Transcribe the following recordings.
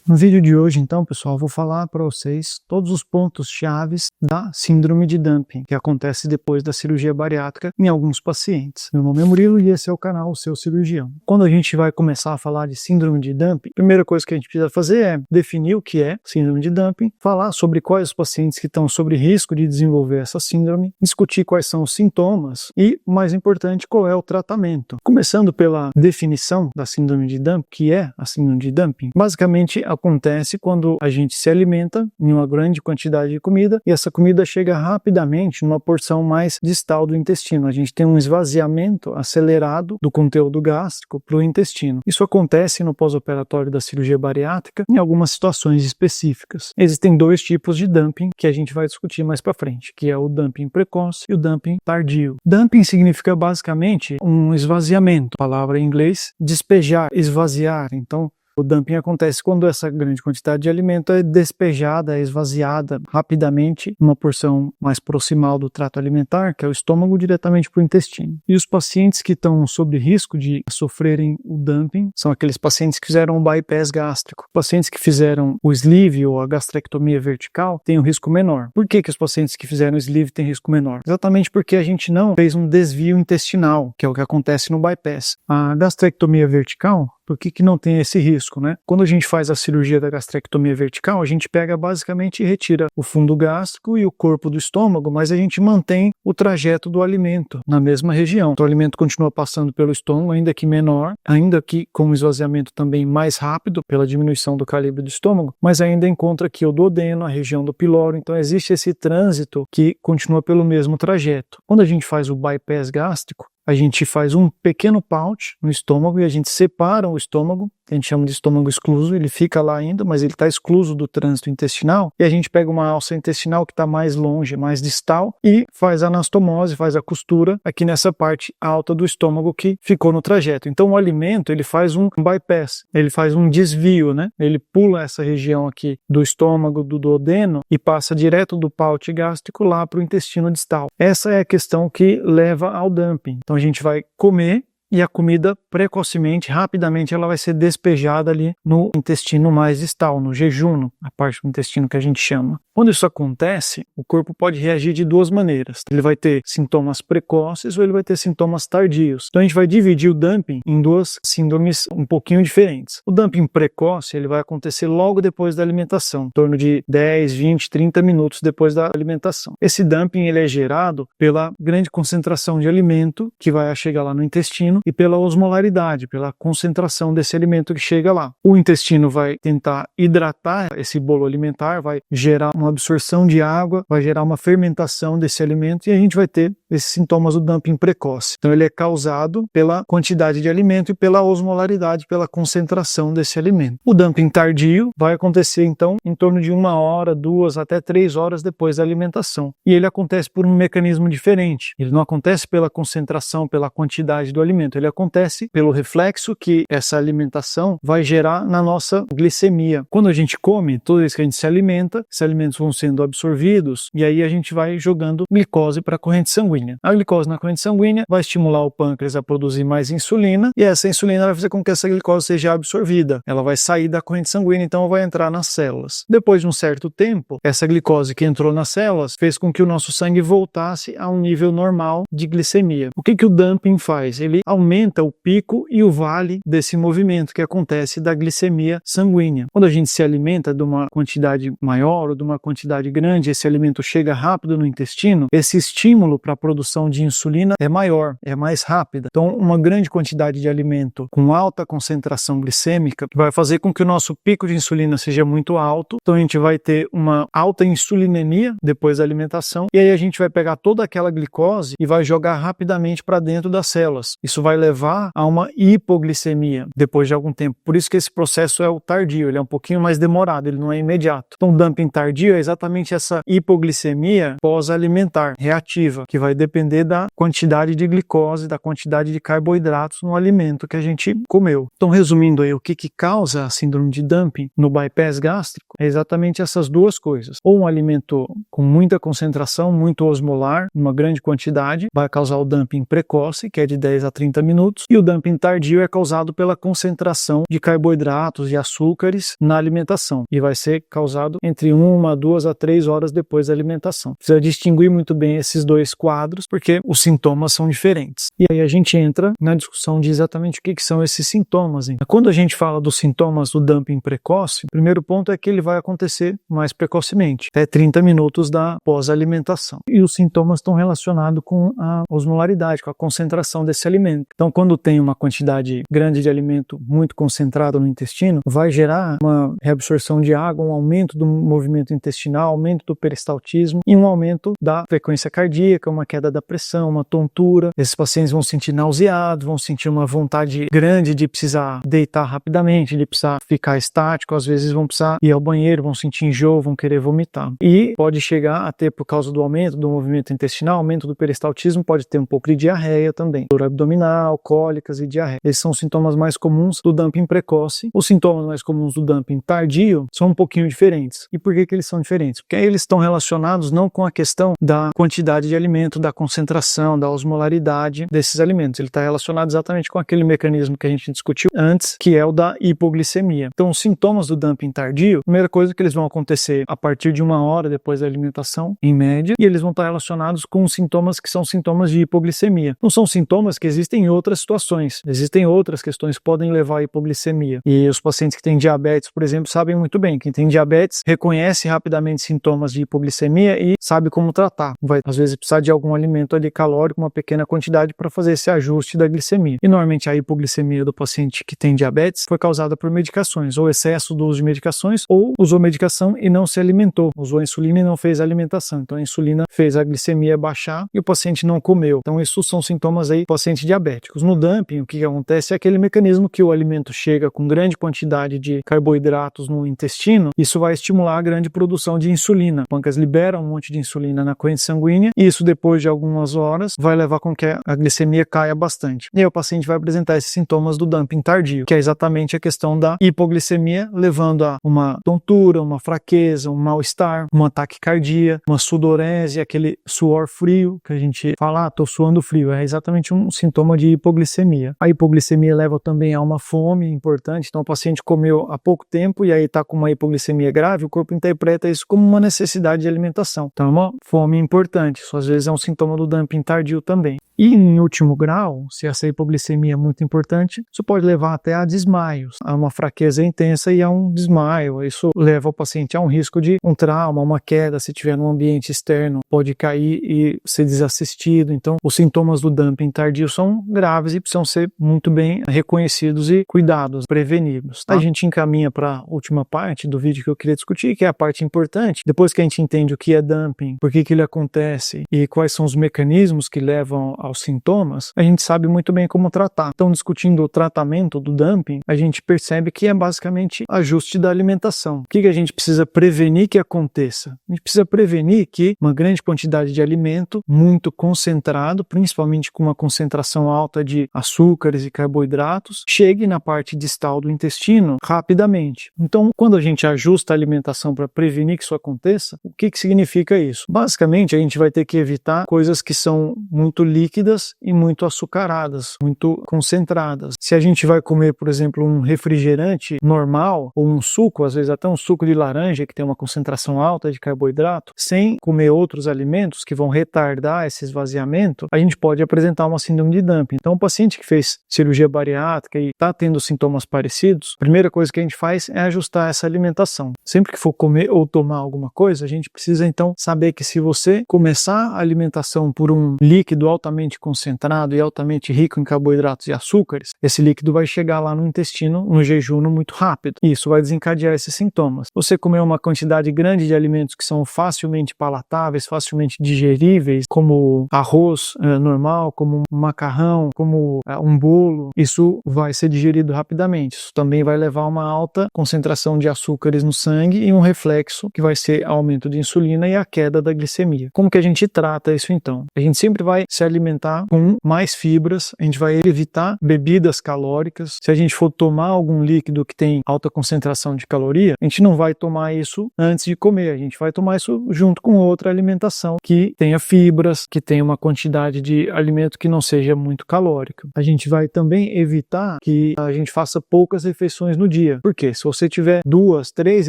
No vídeo de hoje, então, pessoal, vou falar para vocês todos os pontos chaves da síndrome de Dumping, que acontece depois da cirurgia bariátrica em alguns pacientes. Meu nome é Murilo e esse é o canal O Seu Cirurgião. Quando a gente vai começar a falar de síndrome de Dumping, a primeira coisa que a gente precisa fazer é definir o que é síndrome de Dumping, falar sobre quais os pacientes que estão sob risco de desenvolver essa síndrome, discutir quais são os sintomas e, o mais importante, qual é o tratamento. Começando pela definição da síndrome de Dumping, que é a síndrome de Dumping, basicamente acontece quando a gente se alimenta em uma grande quantidade de comida e essa comida chega rapidamente numa porção mais distal do intestino. A gente tem um esvaziamento acelerado do conteúdo gástrico para o intestino. Isso acontece no pós-operatório da cirurgia bariátrica em algumas situações específicas. Existem dois tipos de dumping que a gente vai discutir mais para frente, que é o dumping precoce e o dumping tardio. Dumping significa basicamente um esvaziamento, palavra em inglês, despejar, esvaziar. Então, o dumping acontece quando essa grande quantidade de alimento é despejada, é esvaziada rapidamente, uma porção mais proximal do trato alimentar, que é o estômago, diretamente para o intestino. E os pacientes que estão sob risco de sofrerem o dumping são aqueles pacientes que fizeram um bypass gástrico. Pacientes que fizeram o sleeve ou a gastrectomia vertical têm um risco menor. Por que os pacientes que fizeram o sleeve têm risco menor? Exatamente porque a gente não fez um desvio intestinal, que é o que acontece no bypass. A gastrectomia vertical, por que não tem esse risco, né? Quando a gente faz a cirurgia da gastrectomia vertical, a gente pega basicamente e retira o fundo gástrico e o corpo do estômago, mas a gente mantém o trajeto do alimento na mesma região. Então, o alimento continua passando pelo estômago, ainda que menor, ainda que com um esvaziamento também mais rápido pela diminuição do calibre do estômago, mas ainda encontra aqui o duodeno, a região do piloro. Então, existe esse trânsito que continua pelo mesmo trajeto. Quando a gente faz o bypass gástrico, a gente faz um pequeno pouch no estômago e a gente separa o estômago, que a gente chama de estômago excluso, ele fica lá ainda, mas ele está excluso do trânsito intestinal, e a gente pega uma alça intestinal que está mais longe, mais distal, e faz a anastomose, faz a costura aqui nessa parte alta do estômago que ficou no trajeto. Então o alimento, ele faz um bypass, ele faz um desvio, né? Ele pula essa região aqui do estômago, do duodeno, e passa direto do pouch gástrico lá para o intestino distal. Essa é a questão que leva ao dumping. Então a gente vai comer e a comida precocemente, rapidamente, ela vai ser despejada ali no intestino mais distal, no jejuno, a parte do intestino que a gente chama. Quando isso acontece, o corpo pode reagir de duas maneiras. Ele vai ter sintomas precoces ou ele vai ter sintomas tardios. Então a gente vai dividir o dumping em duas síndromes um pouquinho diferentes. O dumping precoce, ele vai acontecer logo depois da alimentação, em torno de 10, 20, 30 minutos depois da alimentação. Esse dumping, ele é gerado pela grande concentração de alimento que vai chegar lá no intestino e pela osmolaridade, pela concentração desse alimento que chega lá. O intestino vai tentar hidratar esse bolo alimentar, vai gerar uma absorção de água, vai gerar uma fermentação desse alimento e a gente vai ter esses sintomas do dumping precoce. Então ele é causado pela quantidade de alimento e pela osmolaridade, pela concentração desse alimento. O dumping tardio vai acontecer então em torno de 1 hora, 2 até 3 horas depois da alimentação. E ele acontece por um mecanismo diferente. Ele não acontece pela concentração, pela quantidade do alimento. Ele acontece pelo reflexo que essa alimentação vai gerar na nossa glicemia. Quando a gente come, toda vez que a gente se alimenta, esses alimentos vão sendo absorvidos e aí a gente vai jogando glicose para a corrente sanguínea. A glicose na corrente sanguínea vai estimular o pâncreas a produzir mais insulina e essa insulina vai fazer com que essa glicose seja absorvida. Ela vai sair da corrente sanguínea, então vai entrar nas células. Depois de um certo tempo, essa glicose que entrou nas células fez com que o nosso sangue voltasse a um nível normal de glicemia. O que o dumping faz? Ele aumenta o pico e o vale desse movimento que acontece da glicemia sanguínea. Quando a gente se alimenta de uma quantidade maior ou de uma quantidade grande, esse alimento chega rápido no intestino, esse estímulo para a produção de insulina é maior, é mais rápida. Então, uma grande quantidade de alimento com alta concentração glicêmica vai fazer com que o nosso pico de insulina seja muito alto, então a gente vai ter uma alta insulinemia depois da alimentação, e aí a gente vai pegar toda aquela glicose e vai jogar rapidamente para dentro das células. Isso vai levar a uma hipoglicemia depois de algum tempo. Por isso que esse processo é o tardio, ele é um pouquinho mais demorado, ele não é imediato. Então, o dumping tardio é exatamente essa hipoglicemia pós-alimentar, reativa, que vai vai depender da quantidade de glicose, da quantidade de carboidratos no alimento que a gente comeu. Então, resumindo aí, o que causa a síndrome de dumping no bypass gástrico é exatamente essas duas coisas. Ou um alimento com muita concentração, muito osmolar, uma grande quantidade, vai causar o dumping precoce, que é de 10 a 30 minutos, e o dumping tardio é causado pela concentração de carboidratos e açúcares na alimentação, e vai ser causado entre 1, 2 a 3 horas depois da alimentação. Precisa distinguir muito bem esses dois quadros, porque os sintomas são diferentes. E aí a gente entra na discussão de exatamente o que são esses sintomas. Hein? Quando a gente fala dos sintomas do dumping precoce, o primeiro ponto é que ele vai acontecer mais precocemente, até 30 minutos da pós-alimentação. E os sintomas estão relacionados com a osmolaridade, com a concentração desse alimento. Então, quando tem uma quantidade grande de alimento muito concentrado no intestino, vai gerar uma reabsorção de água, um aumento do movimento intestinal, aumento do peristaltismo e um aumento da frequência cardíaca, uma queda da pressão, uma tontura. Esses pacientes vão se sentir nauseados, vão sentir uma vontade grande de precisar deitar rapidamente, de precisar ficar estático, às vezes vão precisar ir ao banheiro, vão sentir enjoo, vão querer vomitar. E pode chegar a ter, por causa do aumento do movimento intestinal, aumento do peristaltismo, pode ter um pouco de diarreia também, dor abdominal, cólicas e diarreia. Esses são os sintomas mais comuns do dumping precoce. Os sintomas mais comuns do dumping tardio são um pouquinho diferentes. E por que eles são diferentes? Porque aí eles estão relacionados não com a questão da quantidade de alimento, da concentração, da osmolaridade desses alimentos. Ele está relacionado exatamente com aquele mecanismo que a gente discutiu antes, que é o da hipoglicemia. Então, os sintomas do dumping tardio, a primeira coisa que eles vão acontecer a partir de 1 hora depois da alimentação, em média, e eles vão estar relacionados com sintomas que são sintomas de hipoglicemia. Não são sintomas que existem em outras situações. Existem outras questões que podem levar à hipoglicemia. E os pacientes que têm diabetes, por exemplo, sabem muito bem. Quem tem diabetes reconhece rapidamente sintomas de hipoglicemia e sabe como tratar. Vai, às vezes, precisar de algum alimento ali calórico, uma pequena quantidade para fazer esse ajuste da glicemia. E normalmente a hipoglicemia do paciente que tem diabetes foi causada por medicações, ou excesso do uso de medicações, ou usou medicação e não se alimentou. Usou a insulina e não fez a alimentação. Então a insulina fez a glicemia baixar e o paciente não comeu. Então esses são sintomas aí do paciente diabéticos. No dumping, o que acontece é aquele mecanismo que o alimento chega com grande quantidade de carboidratos no intestino, isso vai estimular a grande produção de insulina. O pâncreas libera um monte de insulina na corrente sanguínea e isso depois de algumas horas vai levar com que a glicemia caia bastante. E aí o paciente vai apresentar esses sintomas do dumping tardio, que é exatamente a questão da hipoglicemia, levando a uma tontura, uma fraqueza, um mal-estar, uma taquicardia, uma sudorese, aquele suor frio que a gente fala, tô suando frio, é exatamente um sintoma de hipoglicemia. A hipoglicemia leva também a uma fome importante, então o paciente comeu há pouco tempo e aí está com uma hipoglicemia grave, o corpo interpreta isso como uma necessidade de alimentação. Então é uma fome importante, isso às vezes é um sintoma do dumping tardio também. E em último grau, se essa hipoglicemia é muito importante, isso pode levar até a desmaios, a uma fraqueza intensa e a um desmaio. Isso leva o paciente a um risco de um trauma, uma queda, se tiver num ambiente externo, pode cair e ser desassistido. Então, os sintomas do dumping tardio são graves e precisam ser muito bem reconhecidos e cuidados, prevenidos. Tá? A gente encaminha para a última parte do vídeo que eu queria discutir, que é a parte importante. Depois que a gente entende o que é dumping, por que ele acontece e quais são os mecanismos que levam aos sintomas, a gente sabe muito bem como tratar. Então, discutindo o tratamento do dumping, a gente percebe que é basicamente ajuste da alimentação. O que a gente precisa prevenir que aconteça? A gente precisa prevenir que uma grande quantidade de alimento, muito concentrado, principalmente com uma concentração alta de açúcares e carboidratos, chegue na parte distal do intestino rapidamente. Então, quando a gente ajusta a alimentação para prevenir que isso aconteça, o que significa isso? Basicamente, a gente vai ter que evitar coisas que são muito líquidas e muito açucaradas, muito concentradas. Se a gente vai comer, por exemplo, um refrigerante normal ou um suco, às vezes até um suco de laranja que tem uma concentração alta de carboidrato, sem comer outros alimentos que vão retardar esse esvaziamento, a gente pode apresentar uma síndrome de dumping. Então, o paciente que fez cirurgia bariátrica e está tendo sintomas parecidos, a primeira coisa que a gente faz é ajustar essa alimentação. Sempre que for comer ou tomar alguma coisa, a gente precisa então saber que se você começar a alimentação por um líquido altamente concentrado e altamente rico em carboidratos e açúcares, esse líquido vai chegar lá no intestino, no jejum, muito rápido. E isso vai desencadear esses sintomas. Você comer uma quantidade grande de alimentos que são facilmente palatáveis, facilmente digeríveis, como arroz normal, como um macarrão, como um bolo, isso vai ser digerido rapidamente. Isso também vai levar a uma alta concentração de açúcares no sangue sangue e um reflexo que vai ser aumento de insulina e a queda da glicemia. Como que a gente trata isso então? A gente sempre vai se alimentar com mais fibras, a gente vai evitar bebidas calóricas. Se a gente for tomar algum líquido que tem alta concentração de caloria, a gente não vai tomar isso antes de comer, a gente vai tomar isso junto com outra alimentação que tenha fibras, que tenha uma quantidade de alimento que não seja muito calórico. A gente vai também evitar que a gente faça poucas refeições no dia. Por quê? Se você tiver 2, 3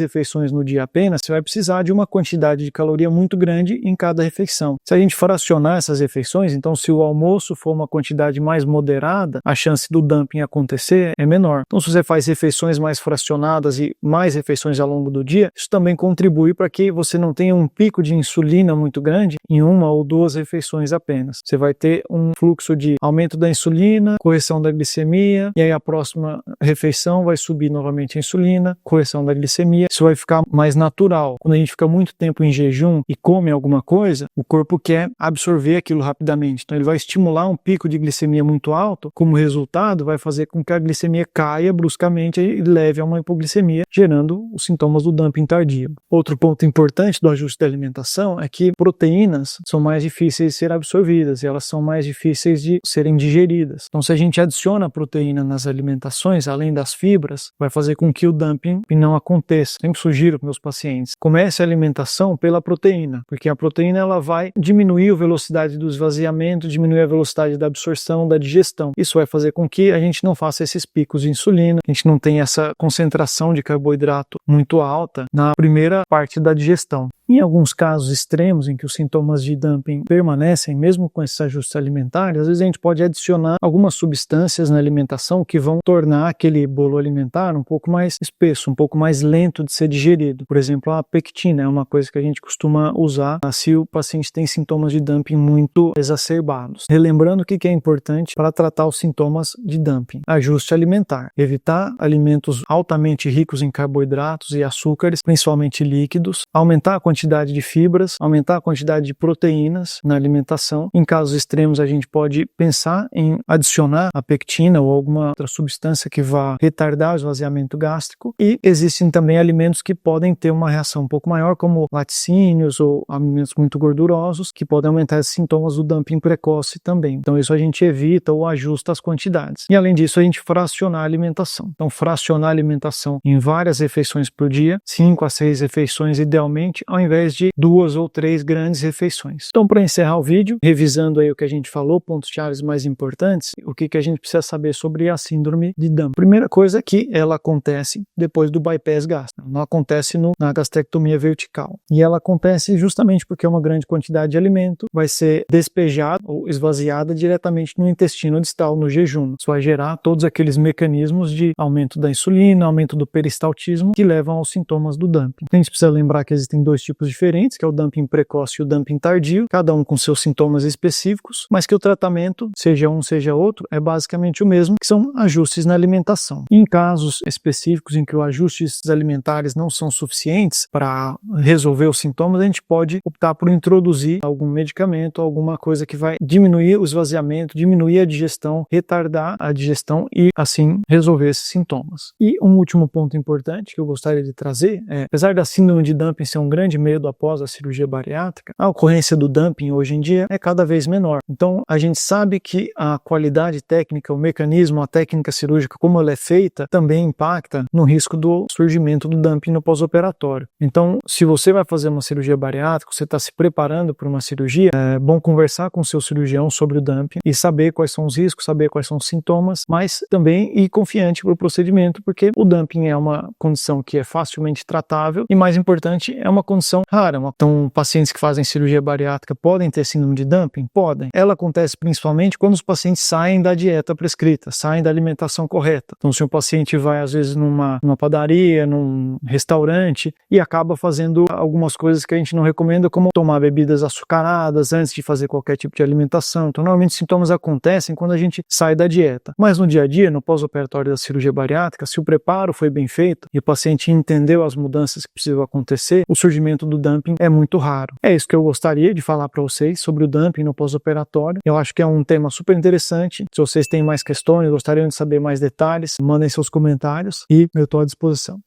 refeições no dia apenas, você vai precisar de uma quantidade de caloria muito grande em cada refeição. Se a gente fracionar essas refeições, então se o almoço for uma quantidade mais moderada, a chance do dumping acontecer é menor. Então se você faz refeições mais fracionadas e mais refeições ao longo do dia, isso também contribui para que você não tenha um pico de insulina muito grande em 1 ou 2 refeições apenas. Você vai ter um fluxo de aumento da insulina, correção da glicemia, e aí a próxima refeição vai subir novamente a insulina, correção da glicemia. Isso vai ficar mais natural. Quando a gente fica muito tempo em jejum e come alguma coisa, o corpo quer absorver aquilo rapidamente. Então ele vai estimular um pico de glicemia muito alto, como resultado vai fazer com que a glicemia caia bruscamente e leve a uma hipoglicemia, gerando os sintomas do dumping tardio. Outro ponto importante do ajuste da alimentação é que proteínas são mais difíceis de ser absorvidas e elas são mais difíceis de serem digeridas. Então se a gente adiciona proteína nas alimentações, além das fibras, vai fazer com que o dumping não aconteça. Sempre sugiro para meus pacientes, comece a alimentação pela proteína, porque a proteína ela vai diminuir a velocidade do esvaziamento, diminuir a velocidade da absorção, da digestão. Isso vai fazer com que a gente não faça esses picos de insulina, que a gente não tenha essa concentração de carboidrato muito alta na primeira parte da digestão. Em alguns casos extremos em que os sintomas de dumping permanecem, mesmo com esses ajustes alimentares, às vezes a gente pode adicionar algumas substâncias na alimentação que vão tornar aquele bolo alimentar um pouco mais espesso, um pouco mais lento de ser digerido. Por exemplo, a pectina é uma coisa que a gente costuma usar se o paciente tem sintomas de dumping muito exacerbados. Relembrando o que é importante para tratar os sintomas de dumping: ajuste alimentar, evitar alimentos altamente ricos em carboidratos e açúcares, principalmente líquidos, aumentar a quantidade de fibras, aumentar a quantidade de proteínas na alimentação. Em casos extremos, a gente pode pensar em adicionar a pectina ou alguma outra substância que vá retardar o esvaziamento gástrico. E existem também alimentos que podem ter uma reação um pouco maior, como laticínios ou alimentos muito gordurosos, que podem aumentar esses sintomas do dumping precoce também. Então isso a gente evita ou ajusta as quantidades. E além disso, a gente fraciona a alimentação. Então fracionar a alimentação em várias refeições por dia, 5 a 6 refeições idealmente, ao invés de 2 ou 3 grandes refeições. Então, para encerrar o vídeo, revisando aí o que a gente falou, pontos-chave mais importantes, o que a gente precisa saber sobre a síndrome de dumping. Primeira coisa é que ela acontece depois do bypass gástrico, não acontece na gastrectomia vertical. E ela acontece justamente porque uma grande quantidade de alimento vai ser despejada ou esvaziada diretamente no intestino distal, no jejum. Isso vai gerar todos aqueles mecanismos de aumento da insulina, aumento do peristaltismo, que levam aos sintomas do dumping. A gente precisa lembrar que existem 2 tipos diferentes, que é o dumping precoce e o dumping tardio, cada um com seus sintomas específicos, mas que o tratamento, seja um, seja outro, é basicamente o mesmo, que são ajustes na alimentação. Em casos específicos em que os ajustes alimentares não são suficientes para resolver os sintomas, a gente pode optar por introduzir algum medicamento, alguma coisa que vai diminuir o esvaziamento, diminuir a digestão, retardar a digestão e, assim, resolver esses sintomas. E um último ponto importante que eu gostaria de trazer é, apesar da síndrome de dumping ser um grande medo após a cirurgia bariátrica, a ocorrência do dumping hoje em dia é cada vez menor. Então, a gente sabe que a qualidade técnica, o mecanismo, a técnica cirúrgica, como ela é feita, também impacta no risco do surgimento do dumping no pós-operatório. Então, se você vai fazer uma cirurgia bariátrica, você está se preparando para uma cirurgia, é bom conversar com o seu cirurgião sobre o dumping e saber quais são os riscos, saber quais são os sintomas, mas também ir confiante para o procedimento, porque o dumping é uma condição que é facilmente tratável e, mais importante, é uma condição rara. Então, pacientes que fazem cirurgia bariátrica podem ter síndrome de dumping? Podem. Ela acontece principalmente quando os pacientes saem da dieta prescrita, saem da alimentação correta. Então, se o paciente vai, às vezes, numa padaria, num restaurante e acaba fazendo algumas coisas que a gente não recomenda, como tomar bebidas açucaradas antes de fazer qualquer tipo de alimentação. Então, normalmente, os sintomas acontecem quando a gente sai da dieta. Mas no dia a dia, no pós-operatório da cirurgia bariátrica, se o preparo foi bem feito e o paciente entendeu as mudanças que precisam acontecer, o surgimento do dumping é muito raro. É isso que eu gostaria de falar para vocês sobre o dumping no pós-operatório. Eu acho que é um tema super interessante. Se vocês têm mais questões, gostariam de saber mais detalhes, mandem seus comentários e eu estou à disposição.